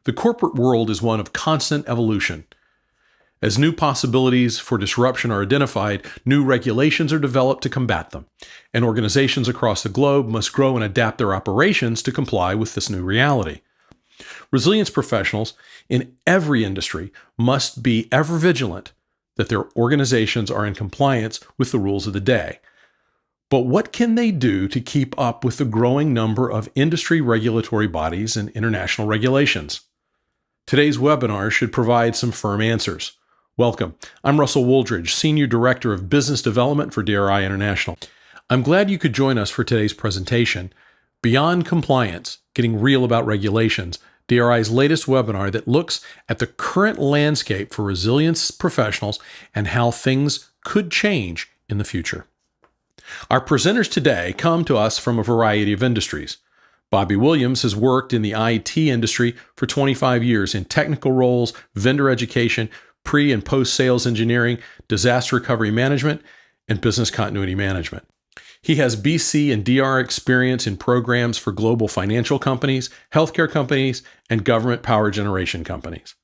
The corporate world is one of constant evolution. As new possibilities for disruption are identified, new regulations are developed to combat them, and organizations across the globe must grow and adapt their operations to comply with this new reality. Resilience professionals in every industry must be ever vigilant that their organizations are in compliance with the rules of the day. But what can they do to keep up with the growing number of industry regulatory bodies and international regulations? Today's webinar should provide some firm answers. Welcome. I'm Russell Wooldridge, Senior Director of Business Development for DRI International. I'm glad you could join us for today's presentation, Beyond Compliance, Getting Real About Regulations, DRI's latest webinar that looks at the current landscape for resilience professionals and how things could change in the future. Our presenters today come to us from a variety of industries. Bobby Williams has worked in the IT industry for 25 years in technical roles, vendor education, pre- and post-sales engineering, disaster recovery management, and business continuity management. He has BC and DR experience in programs for global financial companies, healthcare companies, and government power generation companies.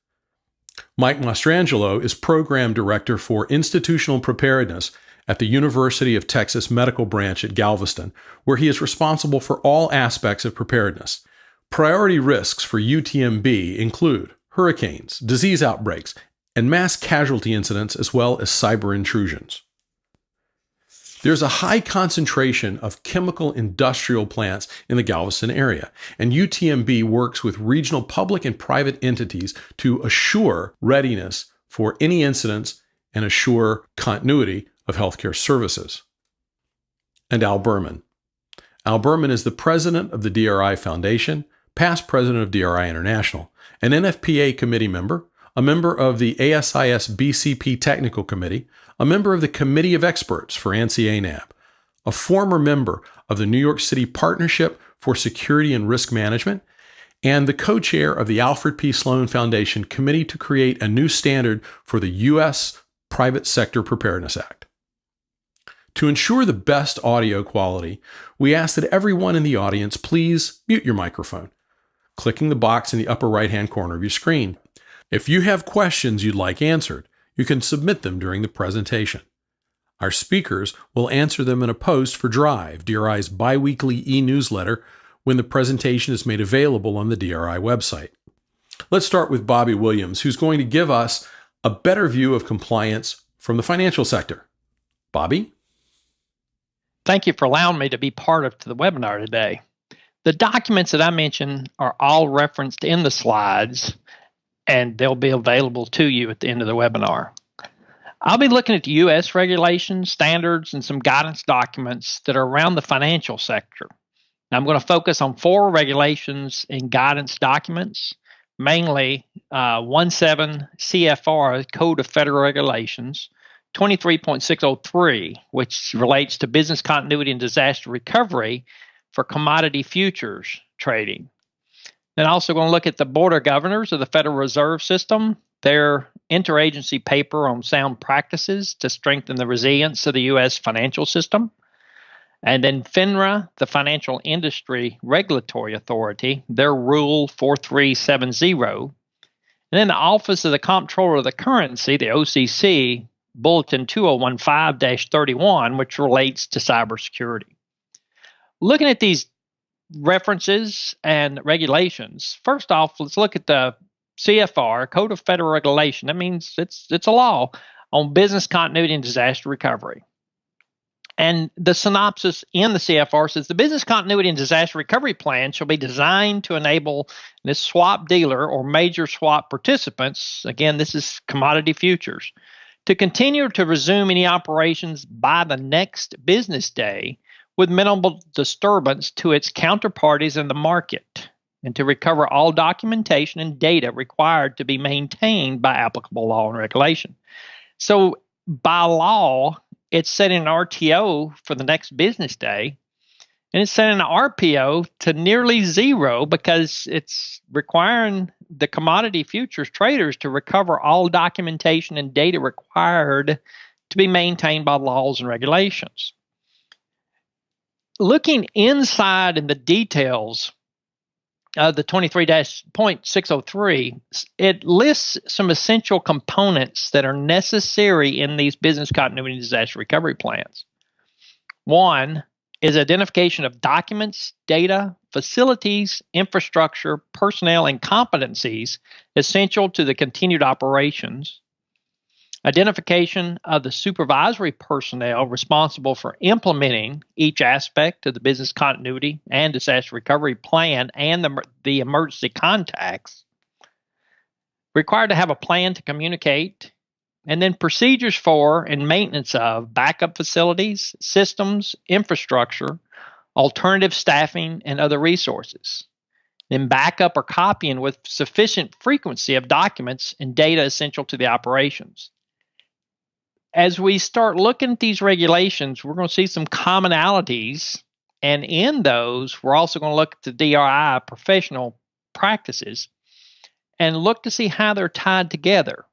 Mike Mastrangelo is Program Director for Institutional Preparedness at the University of Texas Medical Branch at Galveston, where he is responsible for all aspects of preparedness. Priority risks for UTMB include hurricanes, disease outbreaks, and mass casualty incidents, as well as cyber intrusions. There's a high concentration of chemical industrial plants in the Galveston area, and UTMB works with regional public and private entities to assure readiness for any incidents and assure continuity of healthcare services. And Al Berman. Al Berman is the president of the DRI Foundation, past president of DRI International, an NFPA committee member, a member of the ASIS BCP Technical Committee, a member of the Committee of Experts for ANSI-ANAB, a former member of the New York City Partnership for Security and Risk Management, and the co-chair of the Alfred P. Sloan Foundation Committee to create a new standard for the U.S. Private Sector Preparedness Act. To ensure the best audio quality, we ask that everyone in the audience please mute your microphone, clicking the box in the upper right-hand corner of your screen. If you have questions you'd like answered, you can submit them during the presentation. Our speakers will answer them in a post for Drive, DRI's biweekly e-newsletter, when the presentation is made available on the DRI website. Let's start with Bobby Williams, who's going to give us a better view of compliance from the financial sector. Bobby? Thank you for allowing me to be part of the webinar today. The documents that I mentioned are all referenced in the slides, and they'll be available to you at the end of the webinar. I'll be looking at the U.S. regulations, standards, and some guidance documents that are around the financial sector. Now, I'm going to focus on 4 regulations and guidance documents, mainly 17 CFR, Code of Federal Regulations, 23.603, which relates to business continuity and disaster recovery for commodity futures trading. Then also going to look at the Board of Governors of the Federal Reserve System, their interagency paper on sound practices to strengthen the resilience of the U.S. financial system. And then FINRA, the Financial Industry Regulatory Authority, their Rule 4370. And then the Office of the Comptroller of the Currency, the OCC, Bulletin 2015-31, which relates to cybersecurity. Looking at these references and regulations, first off, let's look at the CFR, Code of Federal Regulation. That means it's a law on business continuity and disaster recovery. And the synopsis in the CFR says the business continuity and disaster recovery plan shall be designed to enable this swap dealer or major swap participants, again, this is commodity futures, to continue to resume any operations by the next business day with minimal disturbance to its counterparties in the market, and to recover all documentation and data required to be maintained by applicable law and regulation. So by law, it's setting an RTO for the next business day, and it's setting an RPO to nearly zero because it's requiring the commodity futures traders to recover all documentation and data required to be maintained by laws and regulations. Looking inside in the details the 23-.603, it lists some essential components that are necessary in these business continuity and disaster recovery plans. One is identification of documents, data, facilities, infrastructure, personnel, and competencies essential to the continued operations. Identification of the supervisory personnel responsible for implementing each aspect of the business continuity and disaster recovery plan and the emergency contacts. Required to have a plan to communicate, and then procedures for and maintenance of backup facilities, systems, infrastructure, alternative staffing, and other resources. Then backup or copying with sufficient frequency of documents and data essential to the operations. As we start looking at these regulations, we're going to see some commonalities, and in those, we're also going to look at the DRI Professional Practices and look to see how they're tied together.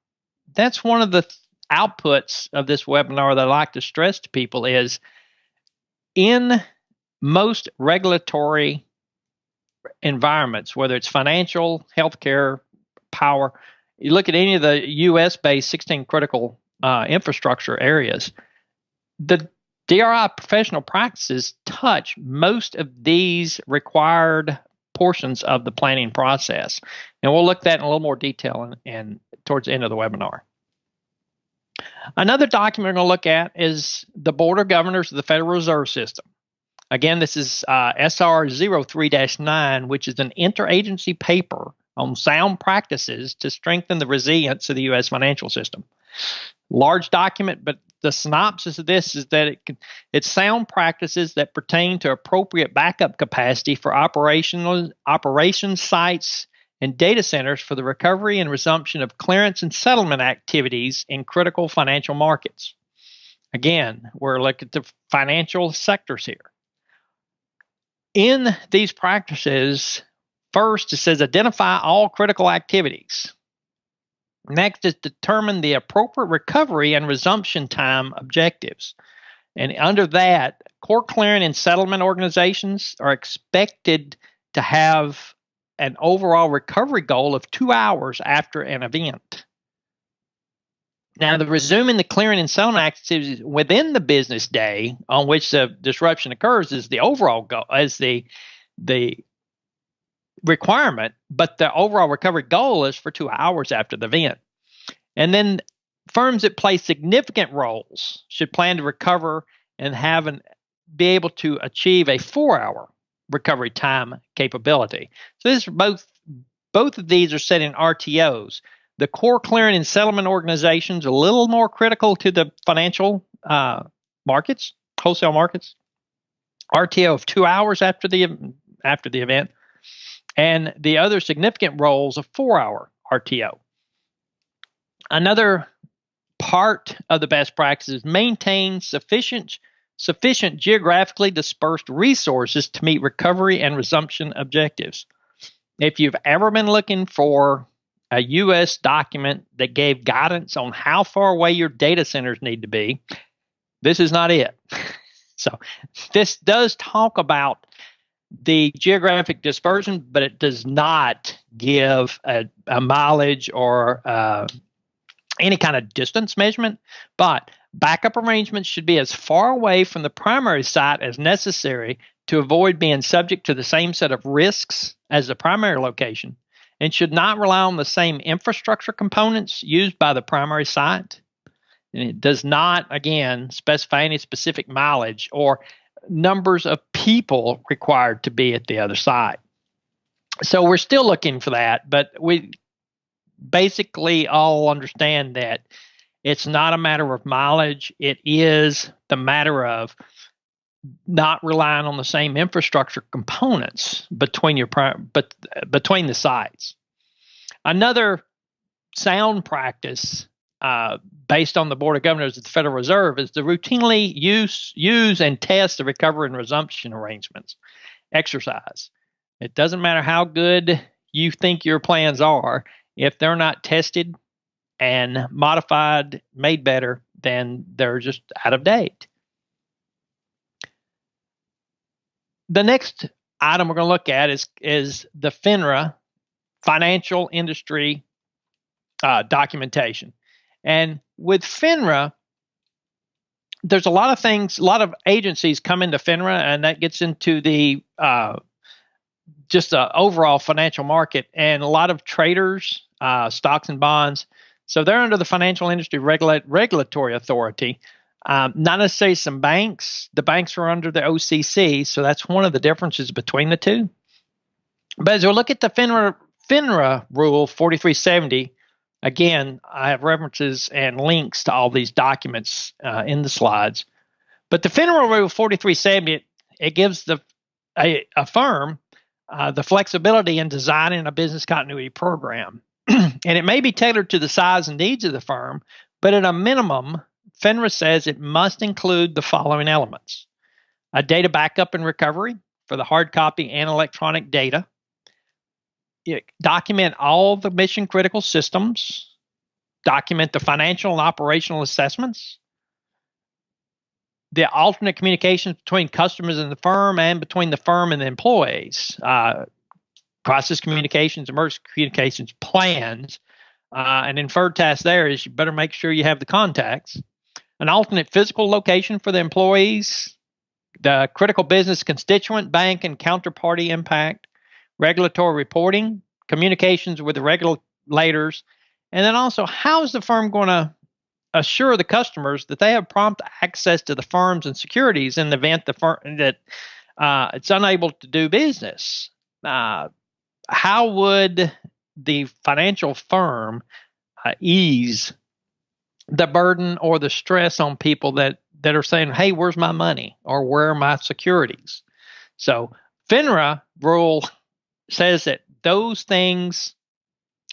That's one of the outputs of this webinar that I like to stress to people is in most regulatory environments, whether it's financial, healthcare, power, you look at any of the US-based 16 critical infrastructure areas, the DRI professional practices touch most of these required portions of the planning process. And we'll look at that in a little more detail and towards the end of the webinar. Another document we're going to look at is the Board of Governors of the Federal Reserve System. Again, this is SR 03-9, which is an interagency paper on sound practices to strengthen the resilience of the U.S. financial system. Large document, but the synopsis of this is that it's sound practices that pertain to appropriate backup capacity for operations sites and data centers for the recovery and resumption of clearance and settlement activities in critical financial markets. Again, we're looking at the financial sectors here. In these practices, first it says identify all critical activities. Next is determine the appropriate recovery and resumption time objectives. And under that, core clearing and settlement organizations are expected to have an overall recovery goal of 2 hours after an event. Now, the resuming the clearing and settlement activities within the business day on which the disruption occurs is the overall goal, as the requirement, but the overall recovery goal is for 2 hours after the event. And then firms that play significant roles should plan to recover and be able to achieve a 4-hour recovery time capability. So this is both of these are set in RTOs. The core clearing and settlement organizations are a little more critical to the financial markets, wholesale markets. RTO of 2 hours after the event, and the other significant roles of 4-hour RTO. Another part of the best practices maintain sufficient geographically dispersed resources to meet recovery and resumption objectives. If you've ever been looking for a U.S. document that gave guidance on how far away your data centers need to be, this is not it. So this does talk about the geographic dispersion, but it does not give a mileage or any kind of distance measurement. But backup arrangements should be as far away from the primary site as necessary to avoid being subject to the same set of risks as the primary location, and should not rely on the same infrastructure components used by the primary site. And it does not, again, specify any specific mileage or numbers of people required to be at the other site. So we're still looking for that, but we basically all understand that it's not a matter of mileage. It is the matter of not relying on the same infrastructure components between the sites. Another sound practice based on the Board of Governors of the Federal Reserve is to routinely use and test the recovery and resumption arrangements exercise. It doesn't matter how good you think your plans are, if they're not tested and modified, made better, then they're just out of date. The next item we're going to look at is the FINRA financial industry documentation. And with FINRA, there's a lot of things, a lot of agencies come into FINRA, and that gets into the just the overall financial market, and a lot of traders, stocks and bonds. So they're under the Financial Industry Regulatory Authority. Not necessarily some banks. The banks are under the OCC, so that's one of the differences between the two. But as we look at the FINRA Rule 4370, again, I have references and links to all these documents in the slides. But the FINRA Rule 4370, it gives a firm the flexibility in designing a business continuity program. And it may be tailored to the size and needs of the firm, but at a minimum, FINRA says it must include the following elements: a data backup and recovery for the hard copy and electronic data. Document all the mission critical systems. Document the financial and operational assessments. The alternate communications between customers and the firm, and between the firm and the employees. Crisis communications, emergency communications plans. An inferred task there is you better make sure you have the contacts. An alternate physical location for the employees. The critical business constituent, bank, and counterparty impact. Regulatory reporting. Communications with the regulators. And then also, how is the firm going to assure the customers that they have prompt access to the firms and securities in the event the firm that it's unable to do business? How would the financial firm ease the burden or the stress on people that are saying, "Hey, where's my money?" or "Where are my securities?" So FINRA rule says that those things,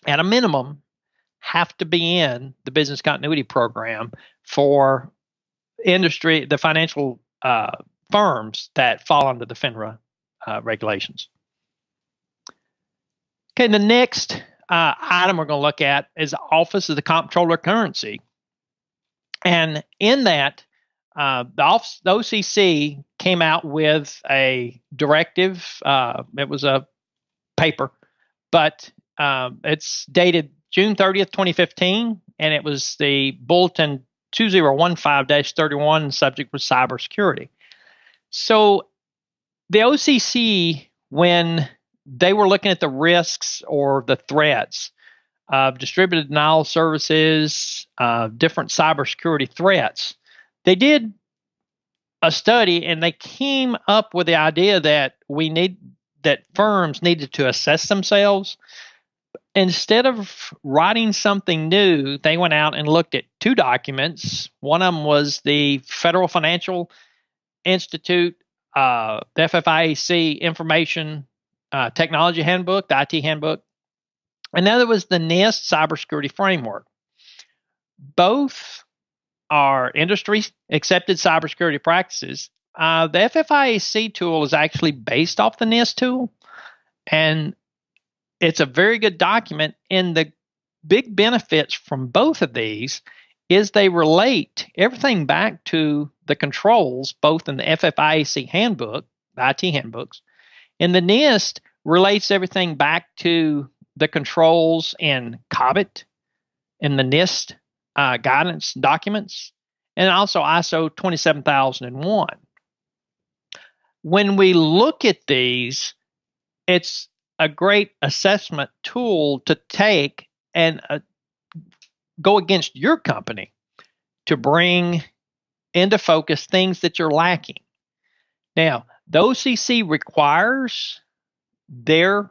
at a minimum, have to be in the business continuity program for the financial firms that fall under the FINRA regulations. Okay, the next item we're going to look at is the Office of the Comptroller Currency. And in that, the OCC came out with a directive. It was a paper, but it's dated June 30th, 2015, and it was the Bulletin 2015-31, subject was cybersecurity. So the OCC, when they were looking at the risks or the threats of distributed denial of services, different cybersecurity threats, they did a study, and they came up with the idea that firms needed to assess themselves. Instead of writing something new, they went out and looked at two documents. One of them was the Federal Financial Institute, the FFIEC Information Technology Handbook, the IT Handbook. Another was the NIST Cybersecurity Framework. Both are industry-accepted cybersecurity practices. The FFIEC tool is actually based off the NIST tool, and it's a very good document, and the big benefits from both of these is they relate everything back to the controls, both in the FFIEC handbook, the IT handbooks, and the NIST relates everything back to the controls in COBIT, in the NIST guidance documents, and also ISO 27001. When we look at these, it's a great assessment tool to take and go against your company to bring into focus things that you're lacking. Now, the OCC requires the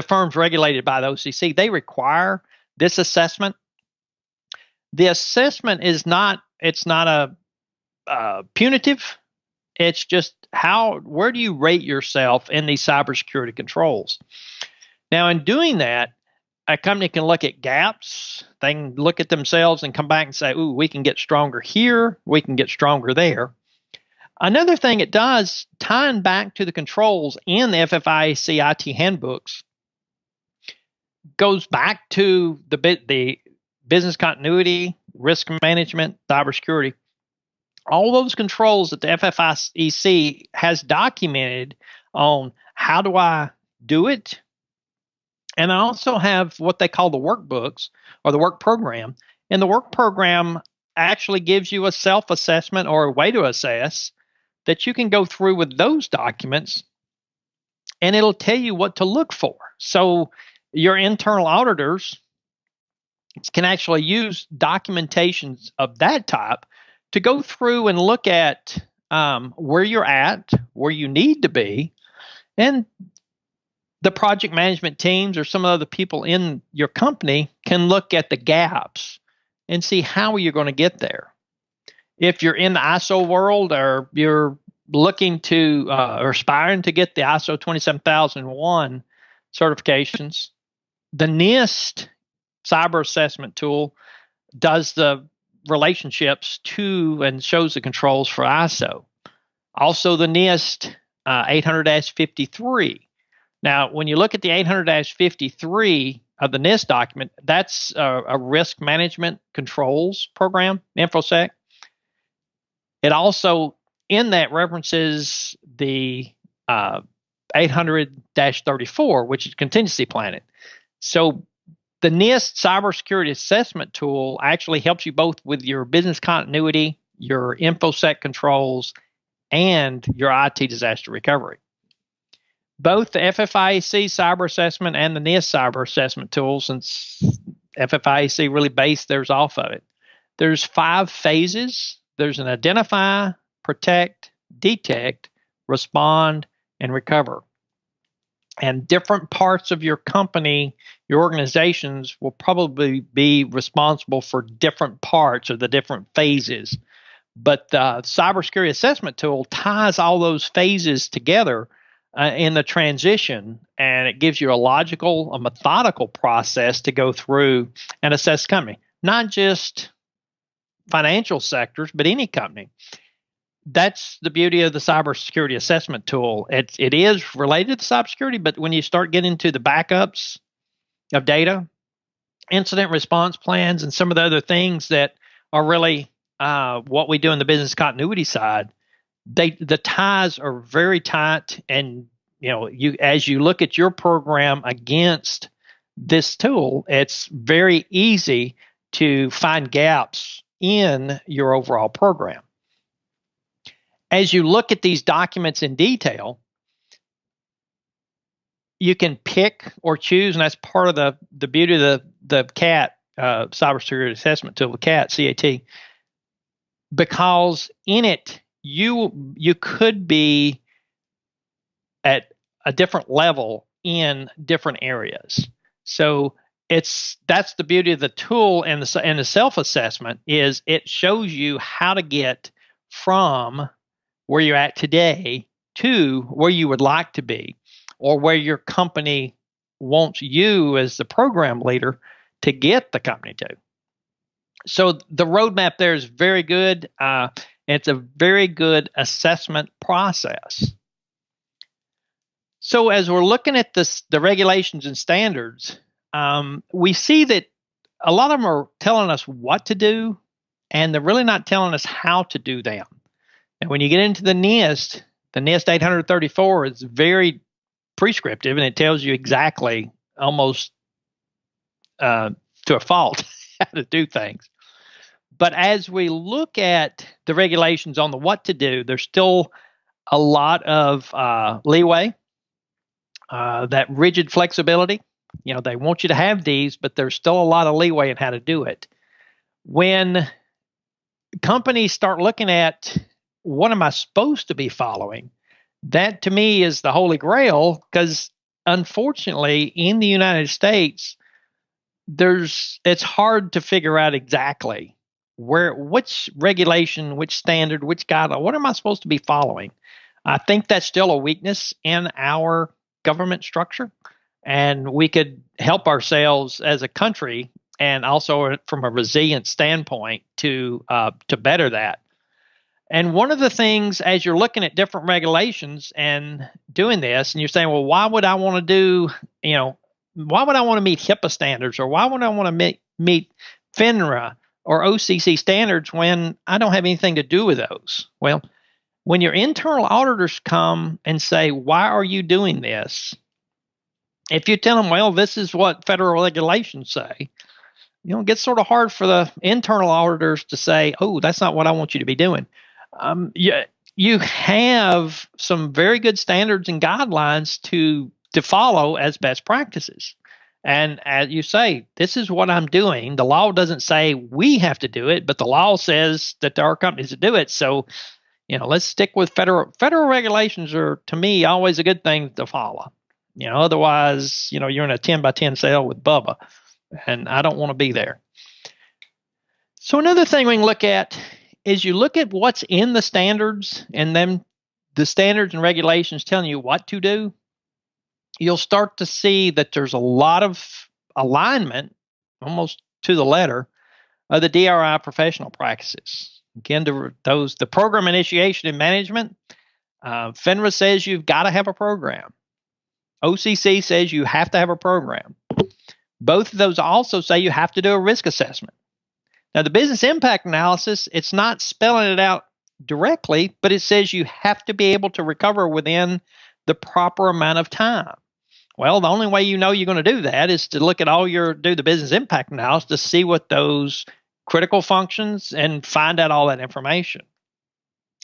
firms regulated by the OCC, they require this assessment. The assessment is not a punitive. It's just where do you rate yourself in these cybersecurity controls? Now, in doing that, a company can look at gaps. They can look at themselves and come back and say, "Ooh, we can get stronger here. We can get stronger there." Another thing it does, tying back to the controls in the FFIEC IT handbooks, goes back to the business continuity, risk management, cybersecurity. all those controls that the FFIEC has documented on how do I do it. And I also have what they call the workbooks or the work program. And the work program actually gives you a self-assessment or a way to assess that you can go through with those documents, and it'll tell you what to look for. So your internal auditors can actually use documentations of that type to go through and look at where you're at, where you need to be, and the project management teams or some of the people in your company can look at the gaps and see how you're going to get there. If you're in the ISO world or you're looking to or aspiring to get the ISO 27001 certifications, the NIST cyber assessment tool does the relationships to and shows the controls for ISO. Also, the NIST 800-53. Now, when you look at the 800-53 of the NIST document, that's a risk management controls program, InfoSec. It also, in that, references the 800-34, which is contingency planning. So the NIST Cybersecurity Assessment tool actually helps you both with your business continuity, your InfoSec controls, and your IT disaster recovery. Both the FFIEC Cyber Assessment and the NIST Cyber Assessment tool, since FFIEC really based theirs off of it, there's 5 phases. There's an identify, protect, detect, respond, and recover. And different parts of your company, your organizations will probably be responsible for different parts of the different phases. But the Cybersecurity Assessment tool ties all those phases together in the transition, and it gives you a methodical process to go through and assess the company, not just financial sectors, but any company. That's the beauty of the cybersecurity assessment tool. It is related to cybersecurity, but when you start getting into the backups of data, incident response plans, and some of the other things that are really what we do in the business continuity side, the ties are very tight. And as you look at your program against this tool, it's very easy to find gaps in your overall program. As you look at these documents in detail, you can pick or choose, and that's part of the beauty of the CAT, Cybersecurity Assessment Tool, the CAT, C-A-T, because in it, you could be at a different level in different areas. So that's the beauty of the tool and the self-assessment is it shows you how to get from where you're at today to where you would like to be, or where your company wants you as the program leader to get the company to. So the roadmap there is very good. It's a very good assessment process. So as we're looking at the regulations and standards, we see that a lot of them are telling us what to do, and they're really not telling us how to do them. And when you get into the NIST 834 is very prescriptive, and it tells you exactly, almost to a fault, how to do things. But as we look at the regulations on the what to do, there's still a lot of leeway, that rigid flexibility. They want you to have these, but there's still a lot of leeway in how to do it. When companies start looking at what am I supposed to be following, that to me is the Holy Grail, because unfortunately in the United States, it's hard to figure out exactly which regulation, which standard, which guideline, what am I supposed to be following? I think that's still a weakness in our government structure, and we could help ourselves as a country and also from a resilience standpoint to better that. And one of the things, as you're looking at different regulations and doing this, and you're saying, well, why would I want to meet HIPAA standards, or why would I want to meet FINRA or OCC standards when I don't have anything to do with those? Well, when your internal auditors come and say, why are you doing this? If you tell them, well, this is what federal regulations say, it gets sort of hard for the internal auditors to say, oh, that's not what I want you to be doing. You have some very good standards and guidelines to follow as best practices. And as you say, this is what I'm doing. The law doesn't say we have to do it, but the law says that there are companies that do it. So, let's stick with federal regulations are, to me, always a good thing to follow. Otherwise, you're in a 10 by 10 cell with Bubba, and I don't want to be there. So another thing we can look at is you look at what's in the standards, and then the standards and regulations telling you what to do. You'll start to see that there's a lot of alignment, almost to the letter, of the DRI Professional Practices. Again, the program initiation and management, FINRA says you've got to have a program. OCC says you have to have a program. Both of those also say you have to do a risk assessment. Now, the business impact analysis, it's not spelling it out directly, but it says you have to be able to recover within the proper amount of time. Well, the only way you're going to do that is to look at do the business impact analysis to see what those critical functions and find out all that information.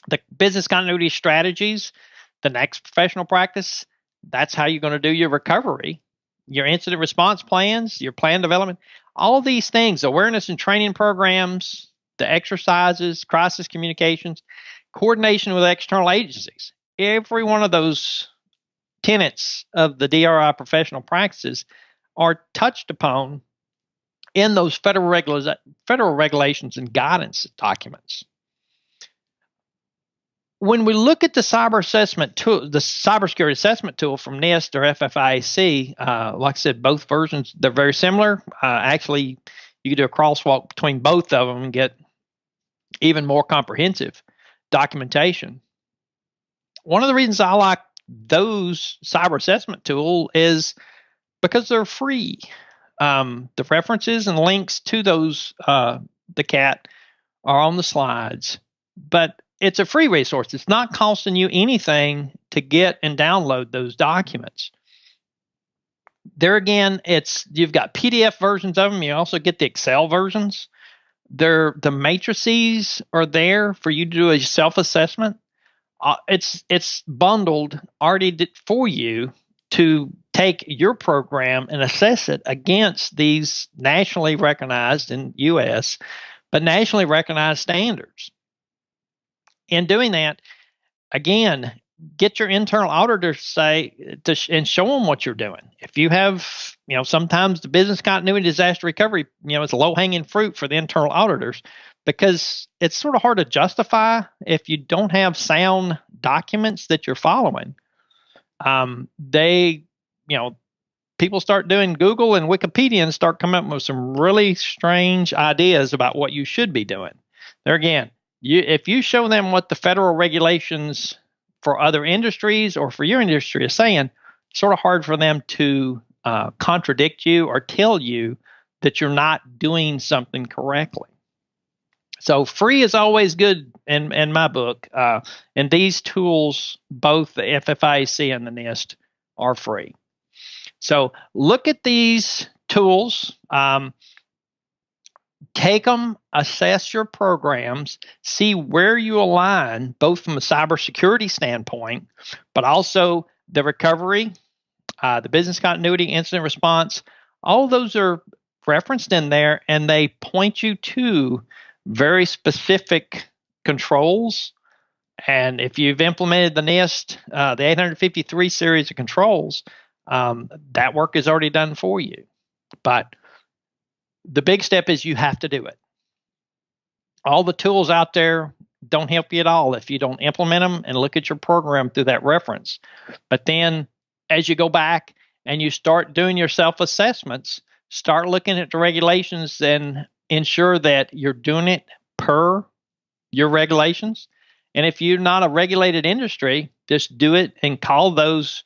The business continuity strategies, the next professional practice, that's how you're going to do your recovery, your incident response plans, your plan development, all these things, awareness and training programs, the exercises, crisis communications, coordination with external agencies. Every one of those tenets of the DRI professional practices are touched upon in those federal regulations and guidance documents. When we look at the cyber assessment tool, the cybersecurity assessment tool from NIST or FFIEC, like I said, both versions, they're very similar. Actually, you can do a crosswalk between both of them and get even more comprehensive documentation. One of the reasons I like those cyber assessment tool is because they're free. The references and links to those, the CAT, are on the slides, but it's a free resource. It's not costing you anything to get and download those documents. There again, you've got PDF versions of them. You also get the Excel versions. The matrices are there for you to do a self-assessment. It's bundled already for you to take your program and assess it against these nationally recognized in U.S., but nationally recognized standards. In doing that, again, get your internal auditors and show them what you're doing. If you have, sometimes the business continuity disaster recovery, it's a low-hanging fruit for the internal auditors because it's sort of hard to justify if you don't have sound documents that you're following. People start doing Google and Wikipedia and start coming up with some really strange ideas about what you should be doing. There again, if you show them what the federal regulations for other industries or for your industry is saying, it's sort of hard for them to contradict you or tell you that you're not doing something correctly. So free is always good in my book. And these tools, both the FFIEC and the NIST, are free. So look at these tools. Take them, assess your programs, see where you align, both from a cybersecurity standpoint, but also the recovery, the business continuity, incident response. All those are referenced in there, and they point you to very specific controls. And if you've implemented the NIST, the 853 series of controls, that work is already done for you. But the big step is you have to do it. All the tools out there don't help you at all if you don't implement them and look at your program through that reference. But then as you go back and you start doing your self-assessments, start looking at the regulations and ensure that you're doing it per your regulations. And if you're not a regulated industry, just do it and call those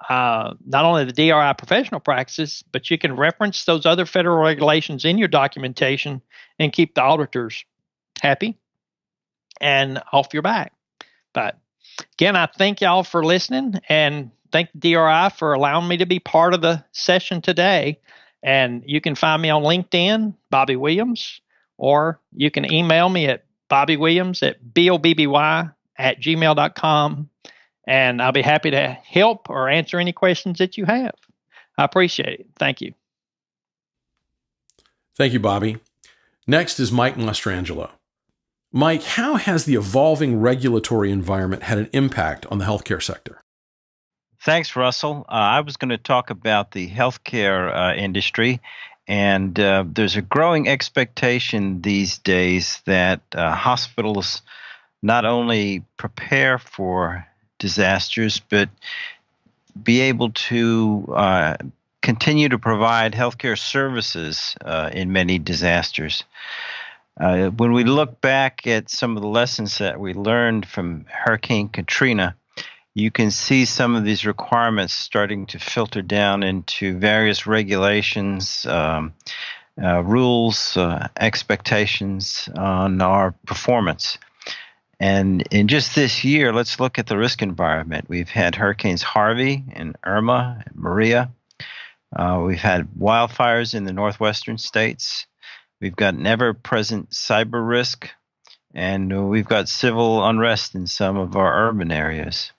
not only the DRI professional practices, but you can reference those other federal regulations in your documentation and keep the auditors happy and off your back. But again, I thank y'all for listening and thank the DRI for allowing me to be part of the session today. And you can find me on LinkedIn, Bobby Williams, or you can email me at bobbywilliams@gmail.com. And I'll be happy to help or answer any questions that you have. I appreciate it. Thank you. Thank you, Bobby. Next is Mike Mastrangelo. Mike, how has the evolving regulatory environment had an impact on the healthcare sector? Thanks, Russell. I was going to talk about the healthcare industry, and there's a growing expectation these days that hospitals not only prepare for disasters, but be able to continue to provide healthcare services in many disasters. When we look back at some of the lessons that we learned from Hurricane Katrina, you can see some of these requirements starting to filter down into various regulations, rules, expectations on our performance. And in just this year, let's look at the risk environment. We've had Hurricanes Harvey and Irma and Maria. We've had wildfires in the northwestern states. We've got an ever-present cyber risk, and we've got civil unrest in some of our urban areas.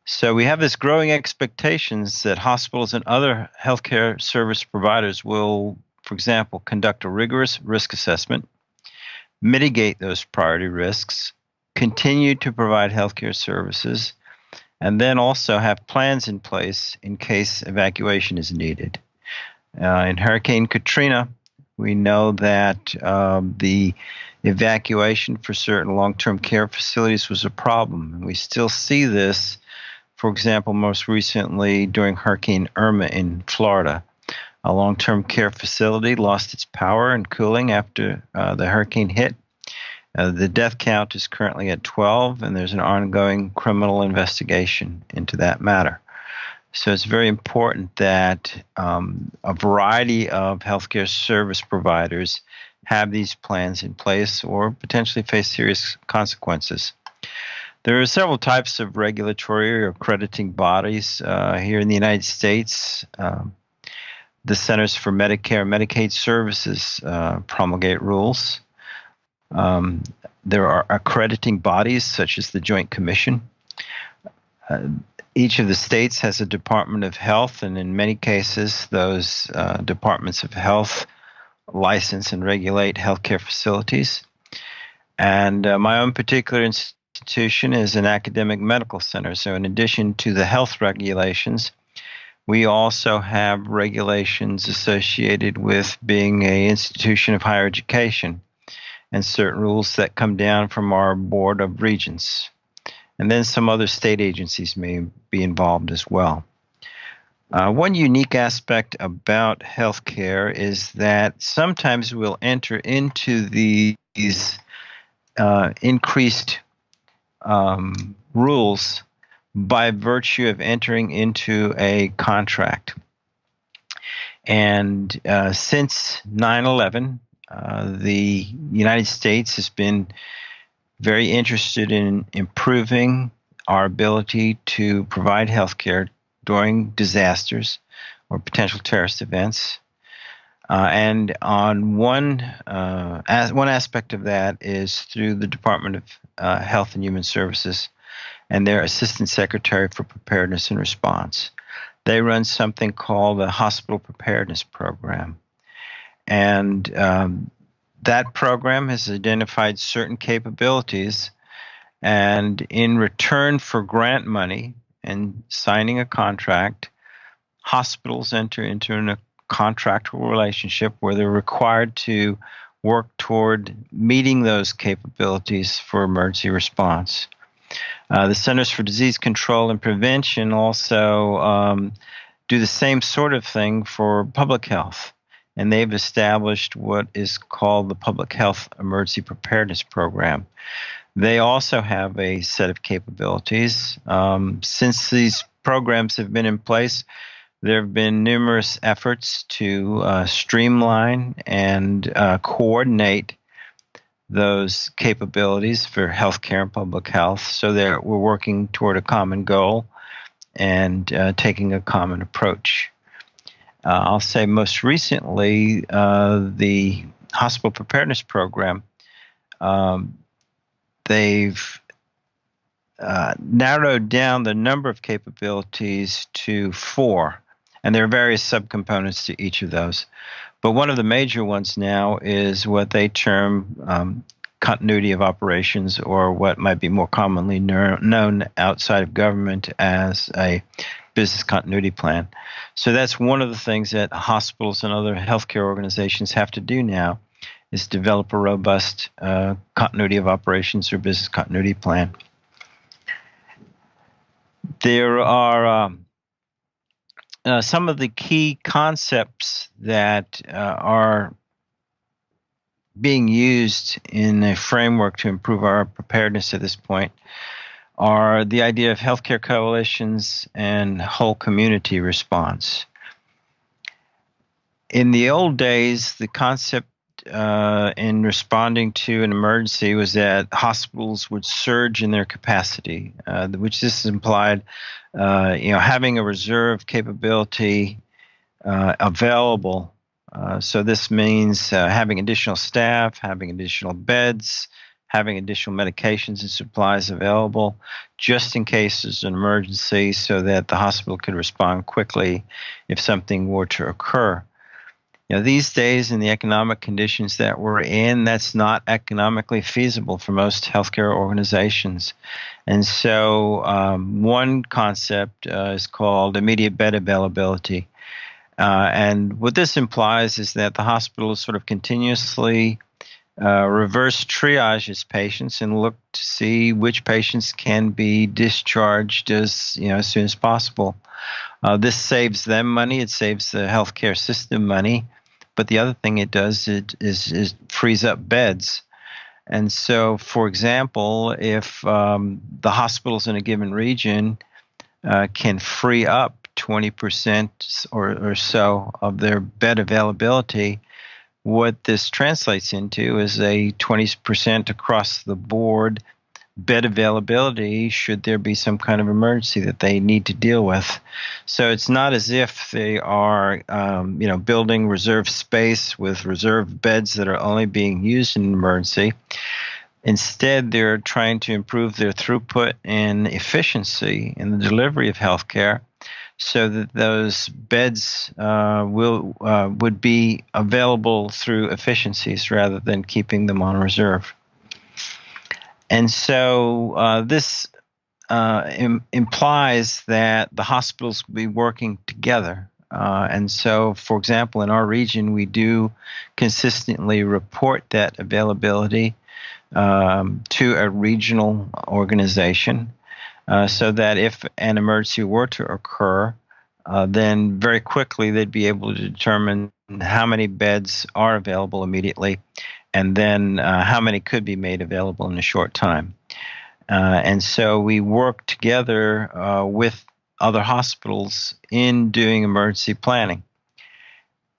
So we have this growing expectations that hospitals and other healthcare service providers will, for example, conduct a rigorous risk assessment, mitigate those priority risks, continue to provide healthcare services, and then also have plans in place in case evacuation is needed. In Hurricane Katrina, we know that the evacuation for certain long-term care facilities was a problem. And we still see this, for example, most recently during Hurricane Irma in Florida. A long-term care facility lost its power and cooling after the hurricane hit. The death count is currently at 12, and there's an ongoing criminal investigation into that matter. So it's very important that a variety of healthcare service providers have these plans in place or potentially face serious consequences. There are several types of regulatory or accrediting bodies here in the United States. The Centers for Medicare and Medicaid Services promulgate rules. There are accrediting bodies such as the Joint Commission. Each of the states has a Department of Health, and in many cases, those departments of health license and regulate healthcare facilities. And my own particular institution is an academic medical center. So in addition to the health regulations, we also have regulations associated with being an institution of higher education and certain rules that come down from our Board of Regents. And then some other state agencies may be involved as well. One unique aspect about healthcare is that sometimes we'll enter into these increased rules by virtue of entering into a contract. And since 9/11, the United States has been very interested in improving our ability to provide health care during disasters or potential terrorist events. And on one aspect of that is through the Department of Health and Human Services and their Assistant Secretary for Preparedness and Response. They run something called the Hospital Preparedness Program. And that program has identified certain capabilities, and in return for grant money and signing a contract, hospitals enter into a contractual relationship where they're required to work toward meeting those capabilities for emergency response. The Centers for Disease Control and Prevention also do the same sort of thing for public health. And they've established what is called the Public Health Emergency Preparedness Program. They also have a set of capabilities. Since these programs have been in place, there have been numerous efforts to streamline and coordinate those capabilities for healthcare and public health so that we're working toward a common goal and taking a common approach. I'll say most recently, the Hospital Preparedness Program, they've narrowed down the number of capabilities to 4, and there are various subcomponents to each of those. But one of the major ones now is what they term continuity of operations, or what might be more commonly known outside of government as a business continuity plan. So that's one of the things that hospitals and other healthcare organizations have to do now, is develop a robust continuity of operations or business continuity plan. There are some of the key concepts that are being used in a framework to improve our preparedness at this point are the idea of healthcare coalitions and whole community response. In the old days, the concept in responding to an emergency was that hospitals would surge in their capacity, which this implied, having a reserve capability available. So this means having additional staff, having additional beds, having additional medications and supplies available just in case there's an emergency so that the hospital could respond quickly if something were to occur. These days, in the economic conditions that we're in, that's not economically feasible for most healthcare organizations. And so one concept is called immediate bed availability. And what this implies is that the hospital sort of continuously reverse triage its patients and look to see which patients can be discharged as soon as possible. This saves them money. It saves the healthcare system money. But the other thing it does is frees up beds. And so, for example, if the hospitals in a given region can free up 20% or so of their bed availability, what this translates into is a 20% across the board bed availability should there be some kind of emergency that they need to deal with. So it's not as if they are, building reserve space with reserve beds that are only being used in an emergency. Instead, they're trying to improve their throughput and efficiency in the delivery of healthcare, so that those beds would be available through efficiencies rather than keeping them on reserve. And so this implies that the hospitals will be working together. And so, for example, in our region, we do consistently report that availability to a regional organization, so that if an emergency were to occur, then very quickly they'd be able to determine how many beds are available immediately, and then how many could be made available in a short time. And so we work together with other hospitals in doing emergency planning.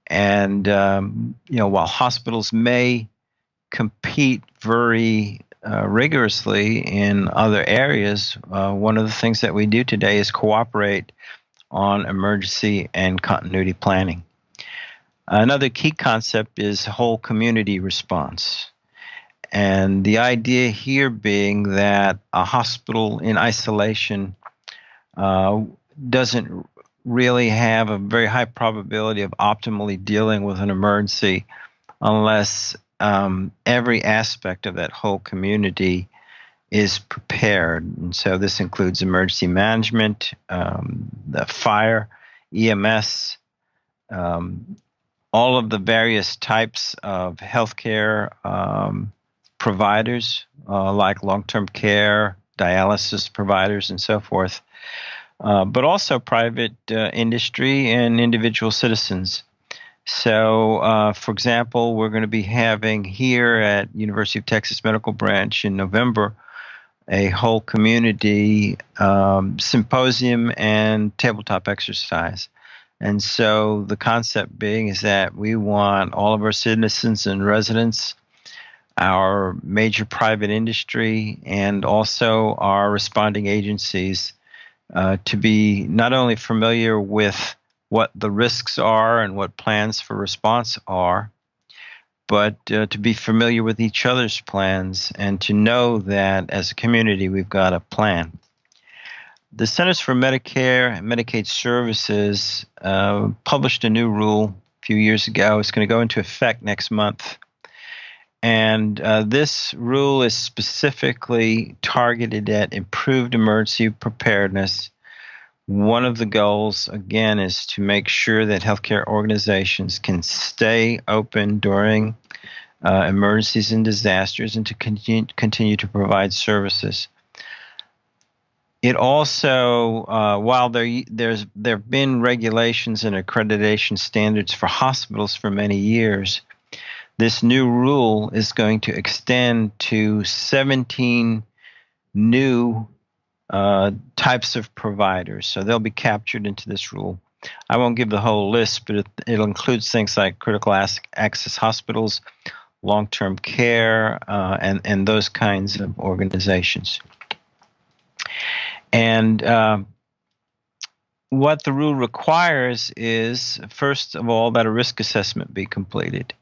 And while hospitals may compete very rigorously in other areas, one of the things that we do today is cooperate on emergency and continuity planning. Another key concept is whole community response. And the idea here being that a hospital in isolation doesn't really have a very high probability of optimally dealing with an emergency unless every aspect of that whole community is prepared. And so this includes emergency management, the fire, EMS, all of the various types of healthcare providers, like long-term care, dialysis providers, and so forth, but also private industry and individual citizens. So, for example, we're going to be having here at University of Texas Medical Branch in November a whole community symposium and tabletop exercise. And so the concept being is that we want all of our citizens and residents, our major private industry, and also our responding agencies to be not only familiar with what the risks are and what plans for response are, but to be familiar with each other's plans and to know that as a community we've got a plan. The Centers for Medicare and Medicaid Services published a new rule a few years ago. It's going to go into effect next month. And this rule is specifically targeted at improved emergency preparedness. One of the goals, again, is to make sure that healthcare organizations can stay open during emergencies and disasters and to continue to provide services. It also, while there have been regulations and accreditation standards for hospitals for many years, this new rule is going to extend to 17 new types of providers. So they'll be captured into this rule. I won't give the whole list, but it includes things like critical access hospitals, long-term care, and those kinds of organizations. And what the rule requires is, first of all, that a risk assessment be completed.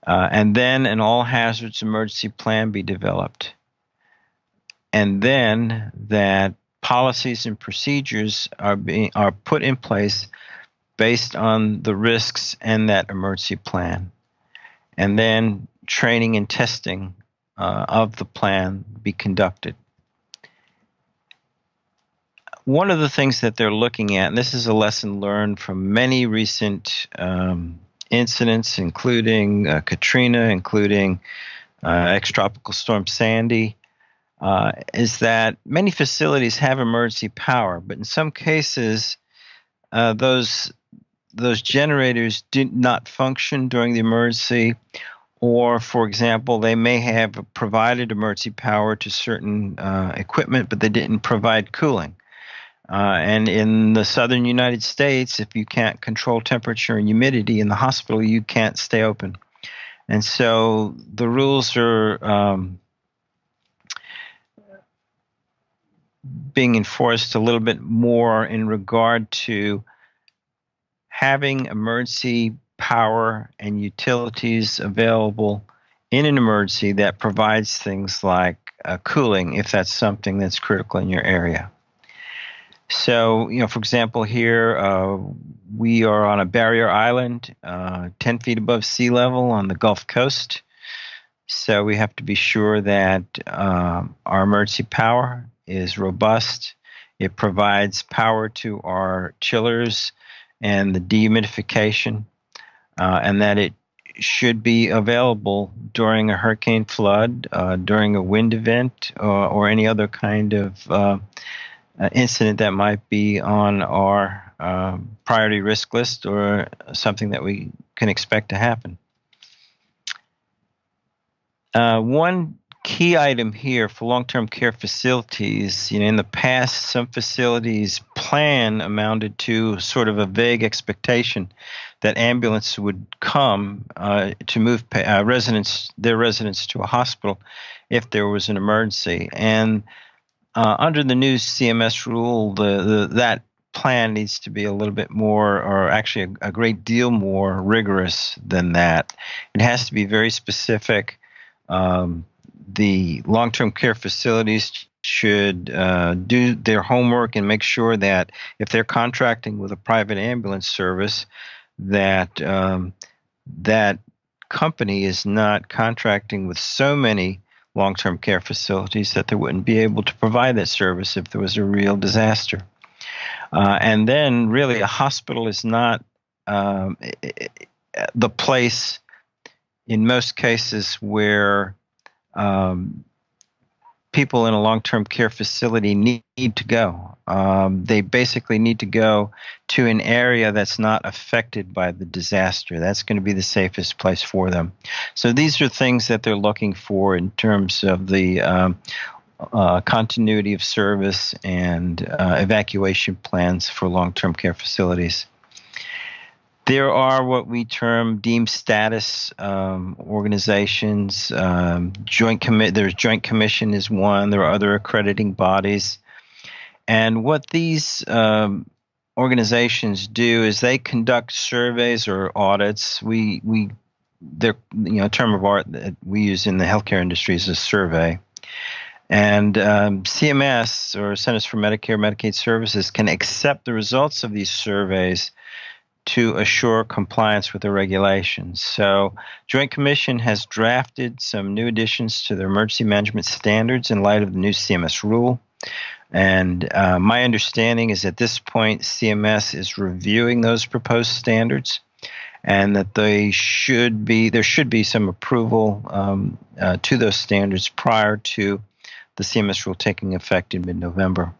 And then an all hazards emergency plan be developed. And then that policies and procedures are put in place based on the risks and that emergency plan. And then training and testing of the plan be conducted. One of the things that they're looking at, and this is a lesson learned from many recent incidents, including Katrina, including ex-tropical storm Sandy, is that many facilities have emergency power, but in some cases, those generators did not function during the emergency, or, for example, they may have provided emergency power to certain equipment, but they didn't provide cooling. And in the southern United States, if you can't control temperature and humidity in the hospital, you can't stay open. And so the rules are being enforced a little bit more in regard to having emergency power and utilities available in an emergency that provides things like cooling, if that's something that's critical in your area. So, for example, here we are on a barrier island, 10 feet above sea level on the Gulf Coast. So we have to be sure that our emergency power is robust. It provides power to our chillers and the dehumidification, and that it should be available during a hurricane flood, during a wind event, or any other kind of incident that might be on our priority risk list or something that we can expect to happen. One key item here for long-term care facilities, in the past, some facilities' plan amounted to sort of a vague expectation that ambulance would come to move their residents to a hospital if there was an emergency. And under the new CMS rule, that plan needs to be a little bit more, or actually a great deal more rigorous than that. It has to be very specific. The long-term care facilities should do their homework and make sure that if they're contracting with a private ambulance service, that that company is not contracting with so many long-term care facilities that they wouldn't be able to provide that service if there was a real disaster. And then really a hospital is not the place in most cases where people in a long-term care facility need to go. They basically need to go to an area that's not affected by the disaster. That's going to be the safest place for them. So these are things that they're looking for in terms of the continuity of service, and evacuation plans for long-term care facilities. There are what we term deemed status organizations. There's Joint Commission is one. There are other accrediting bodies. And what these organizations do is they conduct surveys or audits. They're, a term of art that we use in the healthcare industry is a survey. And CMS, or Centers for Medicare and Medicaid Services, can accept the results of these surveys to assure compliance with the regulations. So Joint Commission has drafted some new additions to their emergency management standards in light of the new CMS rule. And my understanding is at this point, CMS is reviewing those proposed standards, and that there should be some approval to those standards prior to the CMS rule taking effect in mid-November.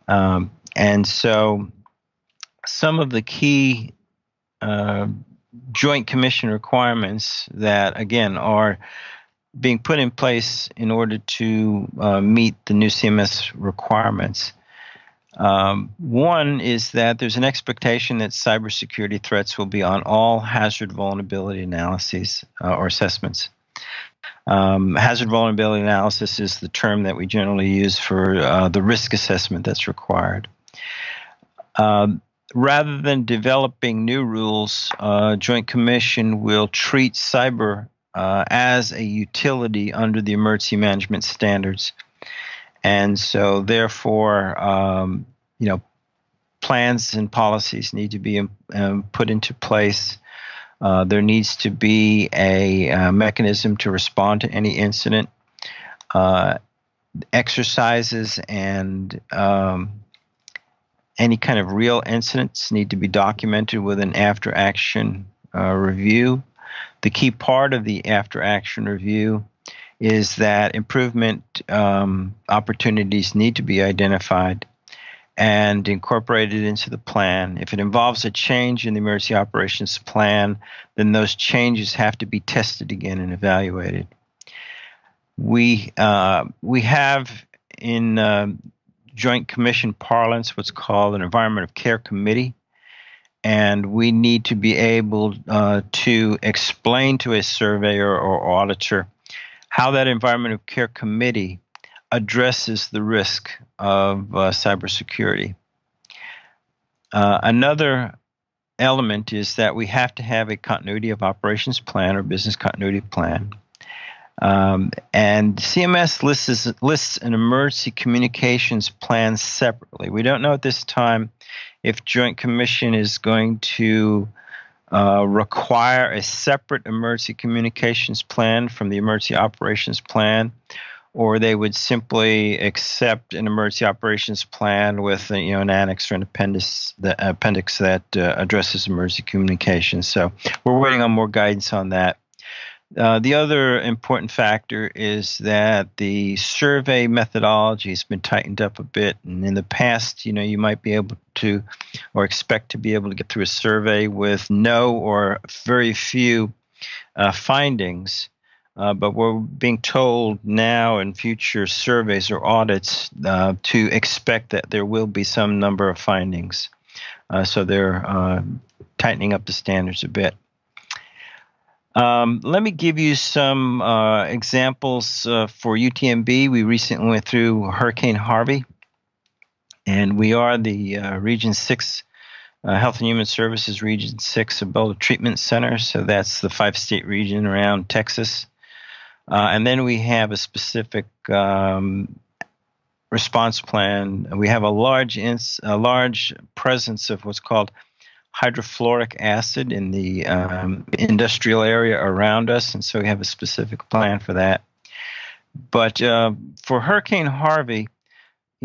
And so some of the key Joint Commission requirements that, again, are being put in place in order to meet the new CMS requirements. One is that there's an expectation that cybersecurity threats will be on all hazard vulnerability analyses or assessments. Hazard vulnerability analysis is the term that we generally use for the risk assessment that's required. Rather than developing new rules, Joint Commission will treat cyber as a utility under the emergency management standards. And so therefore, plans and policies need to be put into place. There needs to be a mechanism to respond to any incident. Exercises and any kind of real incidents need to be documented with an after-action review. The key part of the after-action review is that improvement opportunities need to be identified and incorporated into the plan. If it involves a change in the emergency operations plan, then those changes have to be tested again and evaluated. We have in Joint Commission parlance what's called an Environment of Care Committee, and we need to be able to explain to a surveyor or auditor how that Environment of Care Committee addresses the risk of cybersecurity. Another element is that we have to have a continuity of operations plan or business continuity plan. And CMS lists an emergency communications plan separately. We don't know at this time if Joint Commission is going to require a separate emergency communications plan from the emergency operations plan, or they would simply accept an emergency operations plan with an annex or an appendix that addresses emergency communications. So we're waiting on more guidance on that. The other important factor is that the survey methodology has been tightened up a bit. And in the past, you might be able to or expect to be able to get through a survey with no or very few findings. But we're being told now in future surveys or audits to expect that there will be some number of findings. So they're tightening up the standards a bit. Let me give you some examples for UTMB. We recently went through Hurricane Harvey, and we are the Region 6, Health and Human Services Region 6 Ebola Treatment Center. So that's the 5-state region around Texas. And then we have a specific response plan. We have a large presence of what's called hydrofluoric acid in the industrial area around us, and so we have a specific plan for that. But for Hurricane Harvey,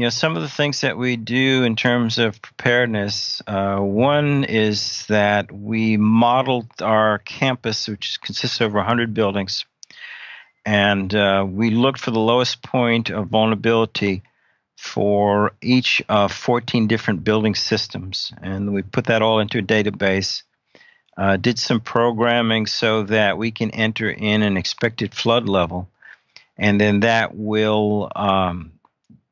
some of the things that we do in terms of preparedness, one is that we modeled our campus, which consists of over 100 buildings, and we looked for the lowest point of vulnerability for each of 14 different building systems. And we put that all into a database, did some programming so that we can enter in an expected flood level. and then that will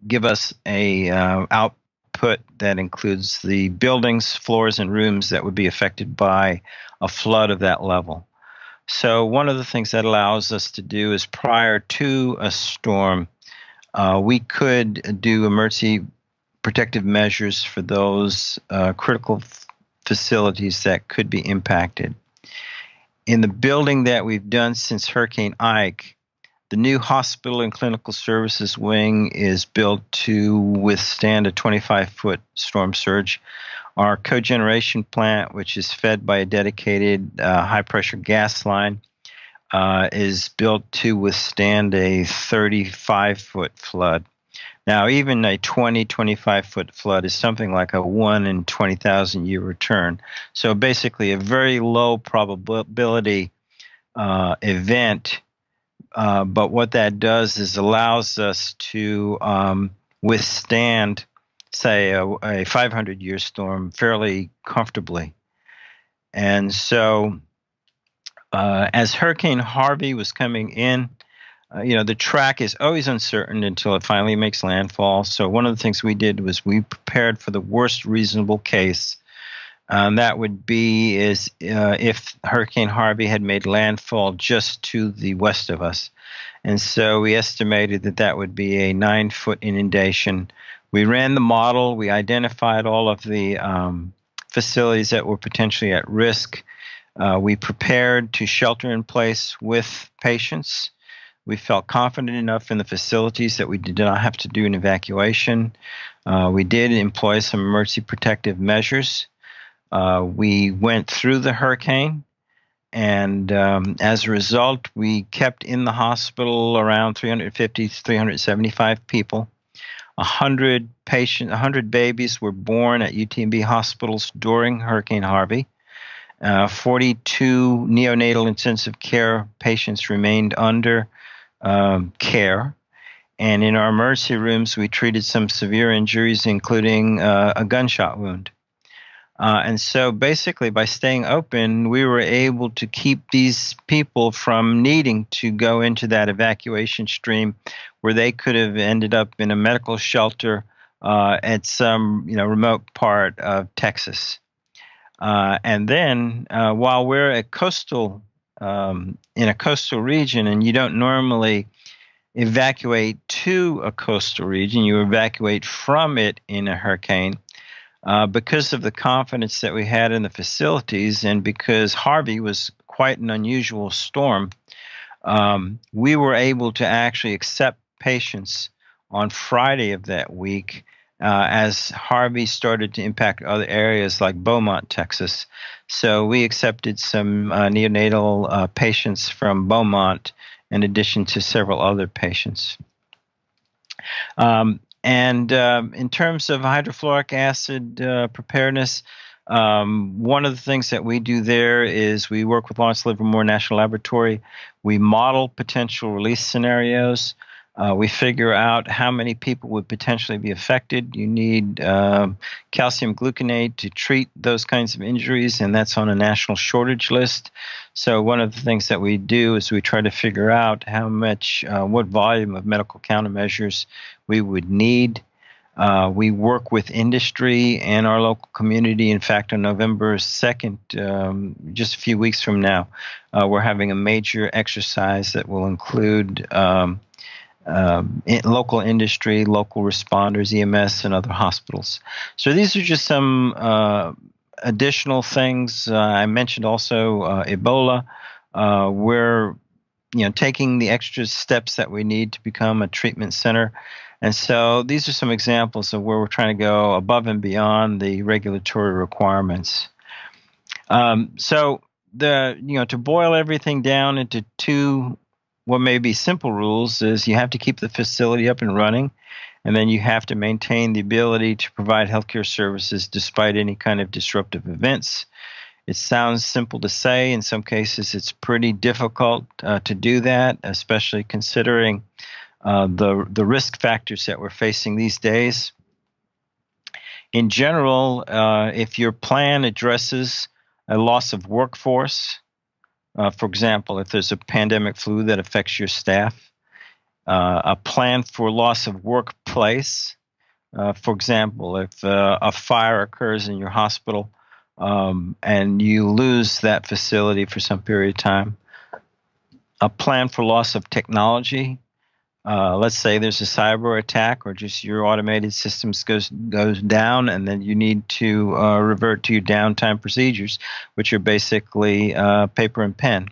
give us a output that includes the buildings, floors, and rooms that would be affected by a flood of that level. So one of the things that allows us to do is prior to a storm, we could do emergency protective measures for those critical facilities that could be impacted. In the building that we've done since Hurricane Ike, the new hospital and clinical services wing is built to withstand a 25-foot storm surge. Our cogeneration plant, which is fed by a dedicated high-pressure gas line, is built to withstand a 35-foot flood. Now, even a 25-foot flood is something like a 1 in 20,000 year return. So basically a very low probability event. But what that does is allows us to withstand, say, a 500-year storm fairly comfortably. And so as Hurricane Harvey was coming in, the track is always uncertain until it finally makes landfall. So one of the things we did was we prepared for the worst reasonable case. That would be if Hurricane Harvey had made landfall just to the west of us. And so we estimated that would be a 9-foot inundation. We ran the model. We identified all of the facilities that were potentially at risk. We prepared to shelter in place with patients. We felt confident enough in the facilities that we did not have to do an evacuation. We did employ some emergency protective measures. We went through the hurricane, and as a result, we kept in the hospital around 350 to 375 people. 100 babies were born at UTMB hospitals during Hurricane Harvey. 42 neonatal intensive care patients remained under care. And in our emergency rooms, we treated some severe injuries, including a gunshot wound. And so basically, by staying open, we were able to keep these people from needing to go into that evacuation stream where they could have ended up in a medical shelter at some remote part of Texas. And then while we're in a coastal region, and you don't normally evacuate to a coastal region, you evacuate from it in a hurricane. Because of the confidence that we had in the facilities, and because Harvey was quite an unusual storm, we were able to actually accept patients on Friday of that week as Harvey started to impact other areas like Beaumont, Texas. So we accepted some neonatal patients from Beaumont in addition to several other patients. And in terms of hydrofluoric acid preparedness, one of the things that we do there is we work with Lawrence Livermore National Laboratory. We model potential release scenarios. We figure out how many people would potentially be affected. You need calcium gluconate to treat those kinds of injuries, and that's on a national shortage list. So one of the things that we do is we try to figure out how much, what volume of medical countermeasures we would need. We work with industry and our local community. In fact, on November 2nd, just a few weeks from now, we're having a major exercise that will include local industry, local responders, EMS, and other hospitals. So these are just some additional things. I mentioned also Ebola. We're taking the extra steps that we need to become a treatment center. And so these are some examples of where we're trying to go above and beyond the regulatory requirements. So to boil everything down into two what may be simple rules is you have to keep the facility up and running, and then you have to maintain the ability to provide healthcare services despite any kind of disruptive events. It sounds simple to say. In some cases, it's pretty difficult to do that, especially considering the risk factors that we're facing these days. In general, if your plan addresses a loss of workforce, for example, if there's a pandemic flu that affects your staff, a plan for loss of workplace. For example, if a fire occurs in your hospital and you lose that facility for some period of time, a plan for loss of technology. Let's say there's a cyber attack, or just your automated systems goes down, and then you need to revert to your downtime procedures, which are basically paper and pen.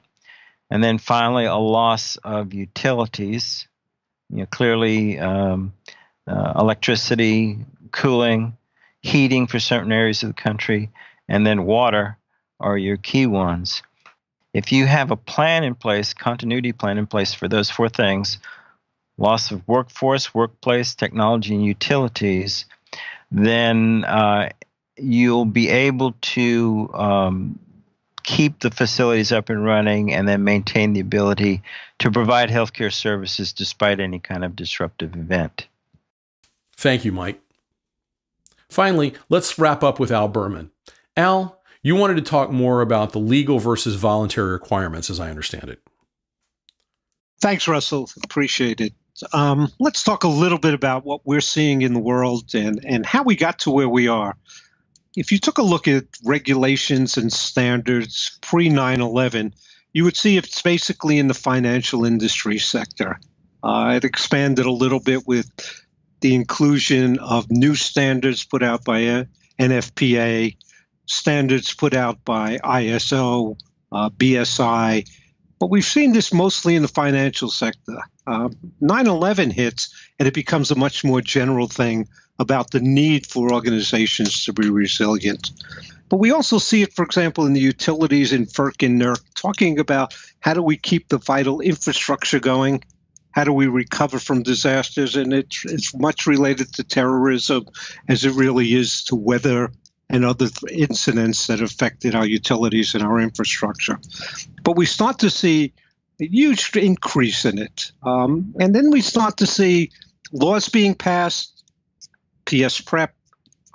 And then finally, a loss of utilities. Clearly, electricity, cooling, heating for certain areas of the country, and then water are your key ones. If you have a plan in place, continuity plan in place for those four things, loss of workforce, workplace, technology, and utilities, then you'll be able to keep the facilities up and running and then maintain the ability to provide healthcare services despite any kind of disruptive event. Thank you, Mike. Finally, let's wrap up with Al Berman. Al, you wanted to talk more about the legal versus voluntary requirements, as I understand it. Thanks, Russell. Appreciate it. Let's talk a little bit about what we're seeing in the world and how we got to where we are. If you took a look at regulations and standards pre-9/11, you would see it's basically in the financial industry sector. It expanded a little bit with the inclusion of new standards put out by NFPA, standards put out by ISO, BSI. But we've seen this mostly in the financial sector. 9/11 hits, and it becomes a much more general thing about the need for organizations to be resilient. But we also see it, for example, in the utilities in FERC and NERC, talking about how do we keep the vital infrastructure going? How do we recover from disasters? And it's much related to terrorism as it really is to weather and other incidents that affected our utilities and our infrastructure. But we start to see a huge increase in it. And then we start to see laws being passed, PS prep.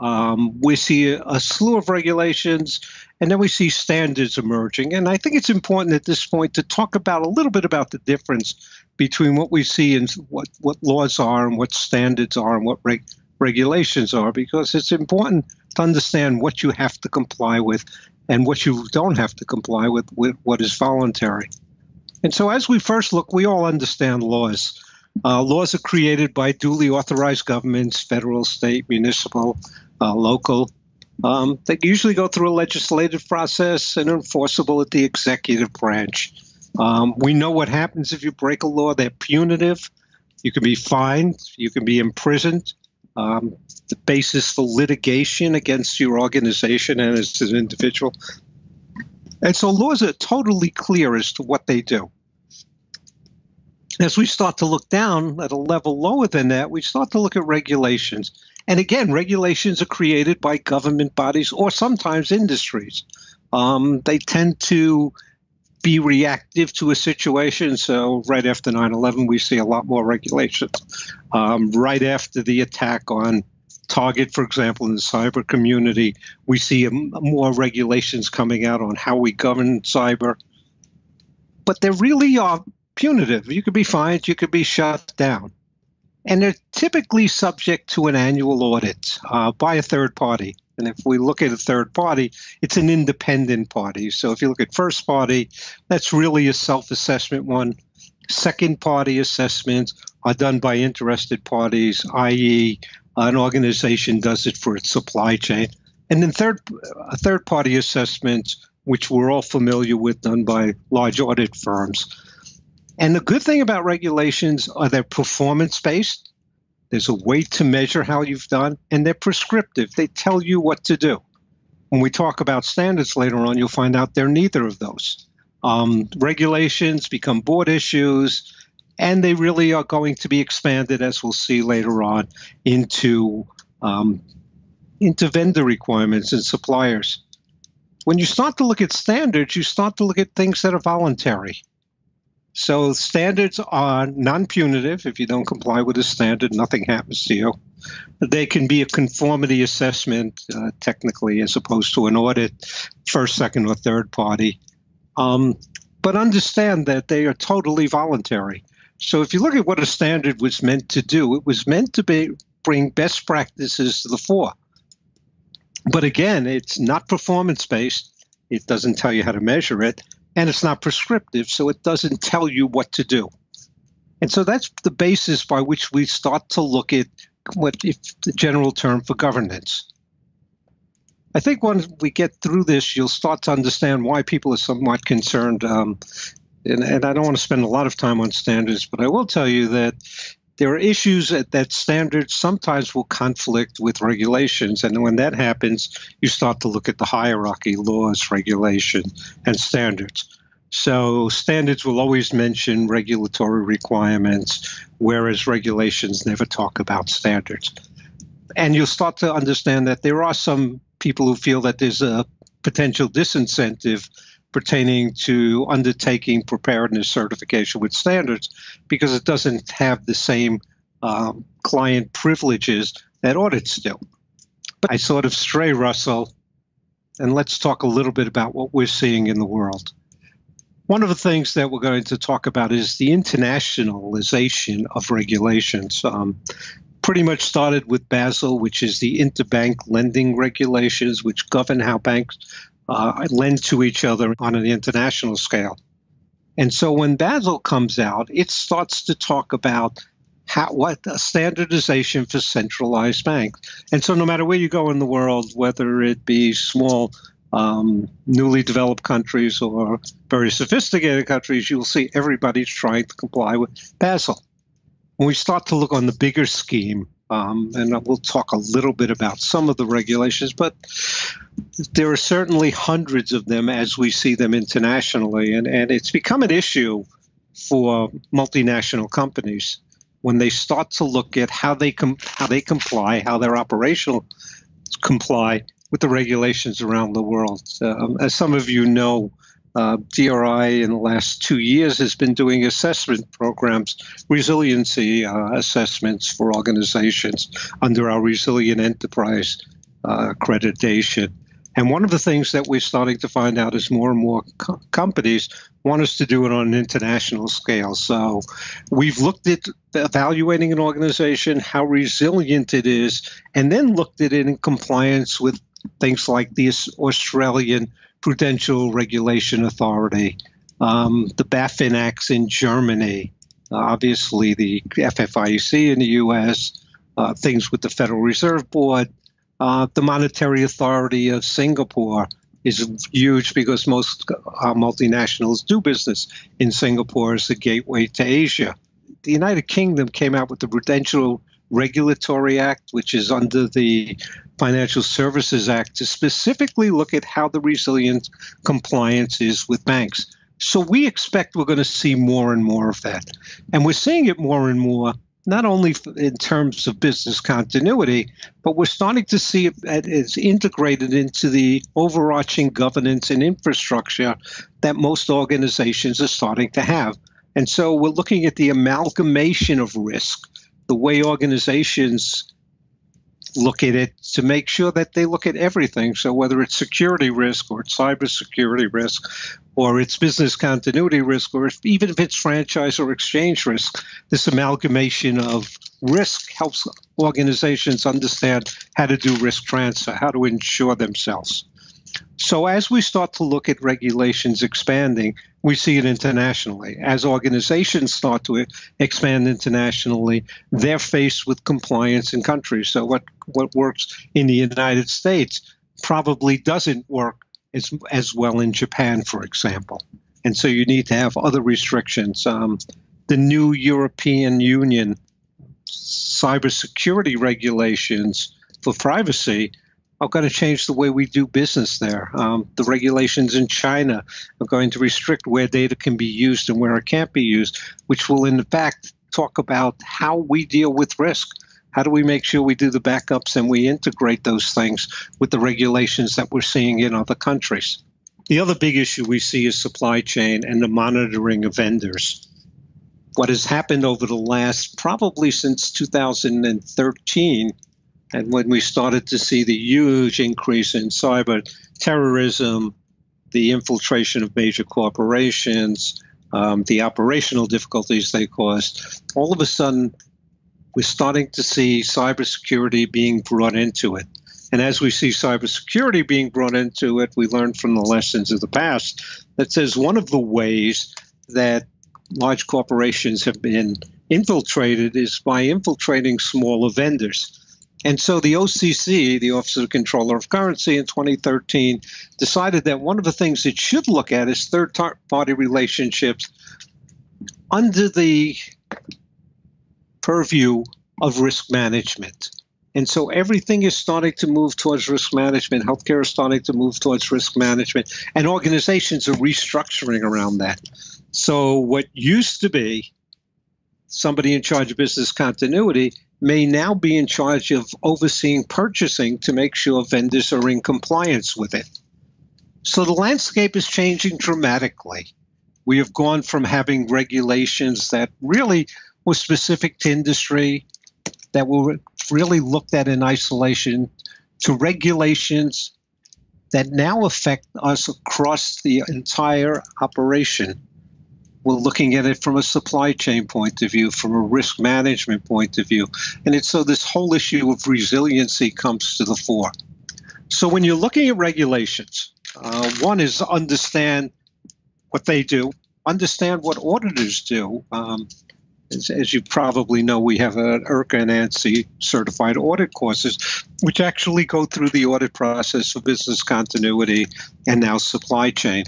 We see a slew of regulations, and then we see standards emerging. And I think it's important at this point to talk about a little bit about the difference between what we see and what laws are and what standards are and what regulations are, because it's important to understand what you have to comply with and what you don't have to comply with what is voluntary. And so as we first look, we all understand laws. Laws are created by duly authorized governments, federal, state, municipal, local. They usually go through a legislative process and are enforceable at the executive branch. We know what happens if you break a law. They're punitive. You can be fined. You can be imprisoned. The basis for litigation against your organization and as an individual. And so laws are totally clear as to what they do. As we start to look down at a level lower than that, we start to look at regulations. And again, regulations are created by government bodies or sometimes industries. They tend to be reactive to a situation. So right after 9/11, we see a lot more regulations. Right after the attack on Target, for example, in the cyber community, we see more regulations coming out on how we govern cyber. But they really are punitive. You could be fined, you could be shut down. And they're typically subject to an annual audit by a third party. And if we look at a third party, it's an independent party. So if you look at first party, that's really a self-assessment one. Second party assessments are done by interested parties, i.e. an organization does it for its supply chain. And then third party assessments, which we're all familiar with, done by large audit firms. And the good thing about regulations are they're performance-based. There's a way to measure how you've done, and they're prescriptive. They tell you what to do. When we talk about standards later on, you'll find out they're neither of those. Regulations become board issues, and they really are going to be expanded, as we'll see later on, into vendor requirements and suppliers. When you start to look at standards, you start to look at things that are voluntary. So standards are non-punitive. If you don't comply with a standard, nothing happens to you. They can be a conformity assessment, technically, as opposed to an audit, first, second, or third party. But understand that they are totally voluntary. So if you look at what a standard was meant to do, it was meant to bring best practices to the fore. But again, it's not performance-based. It doesn't tell you how to measure it, and it's not prescriptive, so it doesn't tell you what to do. And so that's the basis by which we start to look at what if the general term for governance. I think once we get through this, you'll start to understand why people are somewhat concerned. And I don't want to spend a lot of time on standards, but I will tell you that there are issues that standards sometimes will conflict with regulations. And when that happens, you start to look at the hierarchy, laws, regulation, and standards. So standards will always mention regulatory requirements, whereas regulations never talk about standards. And you'll start to understand that there are some people who feel that there's a potential disincentive pertaining to undertaking preparedness certification with standards because it doesn't have the same client privileges that audits do. But I sort of stray, Russell, and let's talk a little bit about what we're seeing in the world. One of the things that we're going to talk about is the internationalization of regulations. Pretty much started with Basel, which is the interbank lending regulations, which govern how banks lend to each other on an international scale. And so when Basel comes out, it starts to talk about what a standardization for centralized banks. And so no matter where you go in the world, whether it be small, newly developed countries or very sophisticated countries, you'll see everybody's trying to comply with Basel. When we start to look on the bigger scheme, and we'll talk a little bit about some of the regulations, but there are certainly hundreds of them as we see them internationally, and it's become an issue for multinational companies when they start to look at how they comply, how their operational comply with the regulations around the world. As some of you know, DRI in the last 2 years has been doing assessment programs, resiliency assessments for organizations under our Resilient Enterprise accreditation. And one of the things that we're starting to find out is more and more companies want us to do it on an international scale. So we've looked at evaluating an organization, how resilient it is, and then looked at it in compliance with things like the Australian Prudential Regulation Authority, the BaFin Acts in Germany, obviously the FFIEC in the U.S., things with the Federal Reserve Board, the Monetary Authority of Singapore is huge because most multinationals do business in Singapore as the gateway to Asia. The United Kingdom came out with the Prudential Regulatory Act, which is under the Financial Services Act, to specifically look at how the resilient compliance is with banks. So we expect we're going to see more and more of that. And we're seeing it more and more, not only in terms of business continuity, but we're starting to see it as integrated into the overarching governance and infrastructure that most organizations are starting to have. And so we're looking at the amalgamation of risk, the way organizations look at it, to make sure that they look at everything. So whether it's security risk or it's cybersecurity risk or it's business continuity risk or even if it's franchise or exchange risk, this amalgamation of risk helps organizations understand how to do risk transfer, how to insure themselves. So as we start to look at regulations expanding, we see it internationally. As organizations start to expand internationally, they're faced with compliance in countries. So what works in the United States probably doesn't work as well in Japan, for example. And so you need to have other restrictions. The new European Union cybersecurity regulations for privacy are going to change the way we do business there. The regulations in China are going to restrict where data can be used and where it can't be used, which will in fact talk about how we deal with risk. How do we make sure we do the backups and we integrate those things with the regulations that we're seeing in other countries? The other big issue we see is supply chain and the monitoring of vendors. What has happened over the last, probably since 2013, and when we started to see the huge increase in cyber terrorism, the infiltration of major corporations, the operational difficulties they caused, all of a sudden we're starting to see cybersecurity being brought into it. And as we see cybersecurity being brought into it, we learn from the lessons of the past that says one of the ways that large corporations have been infiltrated is by infiltrating smaller vendors. And so the OCC, the Office of the Comptroller of Currency, in 2013 decided that one of the things it should look at is third-party relationships under the purview of risk management. And so everything is starting to move towards risk management. Healthcare is starting to move towards risk management, and organizations are restructuring around that. So what used to be somebody in charge of business continuity may now be in charge of overseeing purchasing to make sure vendors are in compliance with it. So the landscape is changing dramatically. We have gone from having regulations that really were specific to industry, that were really looked at in isolation, to regulations that now affect us across the entire operation. We're looking at it from a supply chain point of view, from a risk management point of view. And it's so this whole issue of resiliency comes to the fore. So when you're looking at regulations, one is understand what they do, understand what auditors do. As you probably know, we have an IRCA and ANSI certified audit courses, which actually go through the audit process for business continuity and now supply chain.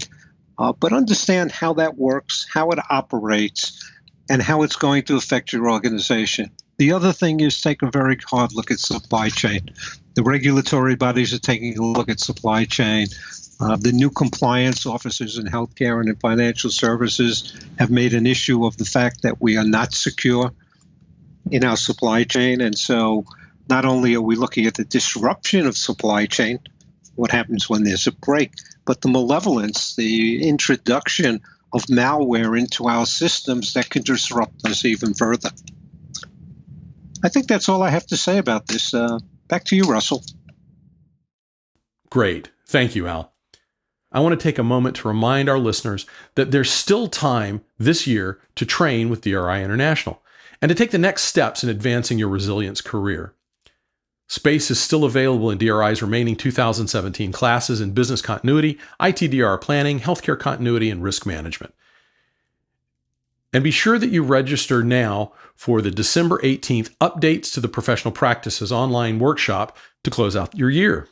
But understand how that works, how it operates, and how it's going to affect your organization. The other thing is take a very hard look at supply chain. The regulatory bodies are taking a look at supply chain. The new compliance officers in healthcare and in financial services have made an issue of the fact that we are not secure in our supply chain. And so not only are we looking at the disruption of supply chain, what happens when there's a break, but the malevolence, the introduction of malware into our systems that can disrupt us even further. I think that's all I have to say about this. Back to you, Russell. Great. Thank you, Al. I want to take a moment to remind our listeners that there's still time this year to train with DRI International and to take the next steps in advancing your resilience career. Space is still available in DRI's remaining 2017 classes in business continuity, ITDR planning, healthcare continuity, and risk management. And be sure that you register now for the December 18th Updates to the Professional Practices online workshop to close out your year.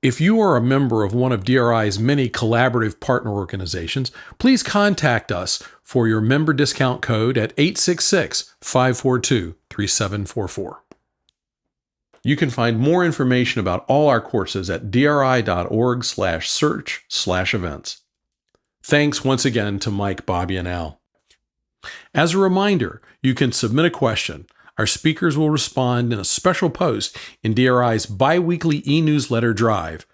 If you are a member of one of DRI's many collaborative partner organizations, please contact us for your member discount code at 866-542-3744. You can find more information about all our courses at dri.org/search/events. Thanks once again to Mike, Bobby, and Al. As a reminder, you can submit a question. Our speakers will respond in a special post in DRI's bi-weekly e-newsletter drive,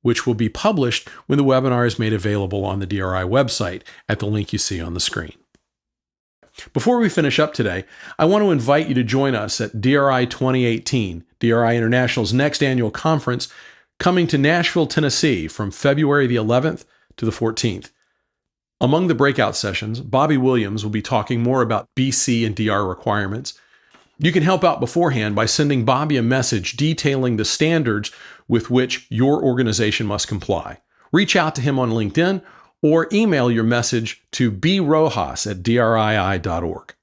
which will be published when the webinar is made available on the DRI website at the link you see on the screen. Before we finish up today, I want to invite you to join us at DRI 2018, DRI International's next annual conference, coming to Nashville, Tennessee from February the 11th to the 14th. Among the breakout sessions, Bobby Williams will be talking more about BC and DR requirements. You can help out beforehand by sending Bobby a message detailing the standards with which your organization must comply. Reach out to him on LinkedIn or email your message to brojas@drii.org.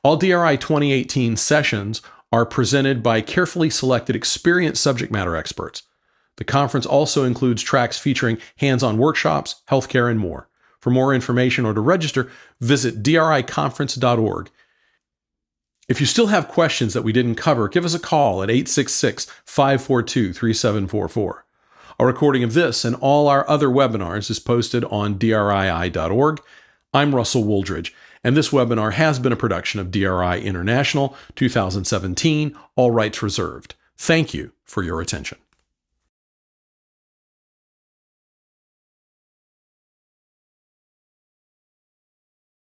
All DRI 2018 sessions are presented by carefully selected experienced subject matter experts. The conference also includes tracks featuring hands-on workshops, healthcare, and more. For more information or to register, visit driconference.org. If you still have questions that we didn't cover, give us a call at 866-542-3744. A recording of this and all our other webinars is posted on drii.org. I'm Russell Wooldridge, and this webinar has been a production of DRI International 2017, all rights reserved. Thank you for your attention.